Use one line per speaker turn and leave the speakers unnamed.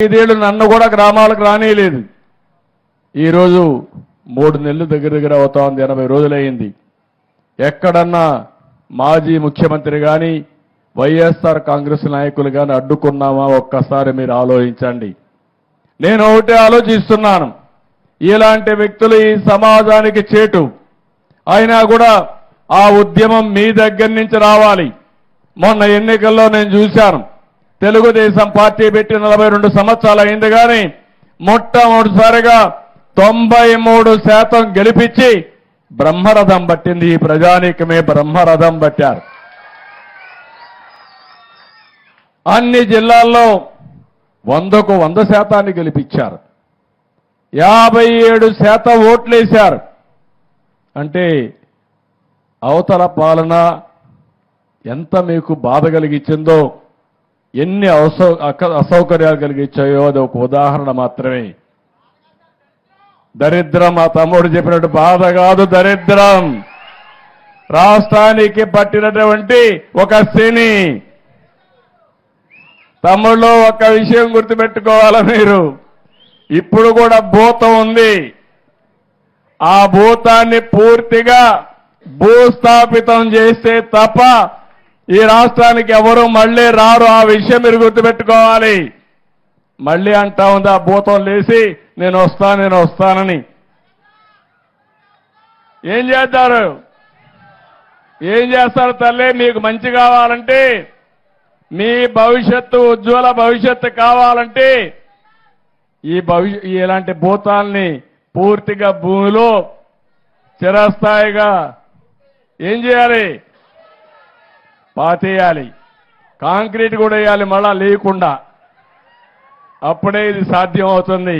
5 ఏళ్ళు నన్ను కూడా గ్రామాలకు రానియలేదు. ఈరోజు 3 నెలలు దగ్గర అవుతా ఉంది, 80 రోజులైంది. ఎక్కడన్నా మాజీ ముఖ్యమంత్రి కానీ వైఎస్ఆర్ కాంగ్రెస్ నాయకులు కానీ అడ్డుకున్నామా ఒక్కసారి మీరు ఆలోచించండి. నేను ఒకటే ఆలోచిస్తున్నాను, ఇలాంటి వ్యక్తులు ఈ సమాజానికి చేటు అయినా కూడా ఆ ఉద్యమం మీ దగ్గర నుంచి రావాలి. మొన్న ఎన్నికల్లో నేను చూశాను, తెలుగుదేశం పార్టీ పెట్టి 42 సంవత్సరాలు అయింది కానీ మొట్టమొదటిసారిగా 93% గెలిపించి బ్రహ్మరథం పట్టింది. ఈ ప్రజానీకమే బ్రహ్మరథం పట్టారు. అన్ని జిల్లాల్లో 100కు 100% గెలిపించారు. 57% ఓట్లేశారు. అంటే అవతల పాలన ఎంత మీకు బాధ కలిగించిందో, ఎన్ని అసౌకర్యాలు కలిగించాయో అది ఒక ఉదాహరణ మాత్రమే. దరిద్రం మా తమ్ముడు చెప్పినట్టు బాధ కాదు, దరిద్రం రాష్ట్రానికి పట్టినటువంటి ఒక శని. తమ్ముళ్ళు ఒక విషయం గుర్తుపెట్టుకోవాలా మీరు, ఇప్పుడు కూడా భూతం ఉంది. ఆ భూతాన్ని పూర్తిగా భూస్థాపితం చేస్తే తప్ప ఈ రాష్ట్రానికి ఎవరు మళ్ళీ రారు. ఆ విషయం మీరు గుర్తుపెట్టుకోవాలి. మళ్ళీ అంటా ఉంది ఆ భూతం లేచి నేను వస్తానని. ఏం చేస్తారు? ఏం చేస్తారు తల్లి? మీకు మంచి కావాలంటే, మీ భవిష్యత్తు ఉజ్వల భవిష్యత్తు కావాలంటే ఇలాంటి భూతాల్ని పూర్తిగా భూమిలో చిరస్థాయిగా ఏం చేయాలి? పాతేయాలి. కాంక్రీట్ కూడా వేయాలి మళ్ళా లేకుండా. అప్పుడే ఇది సాధ్యం అవుతుంది.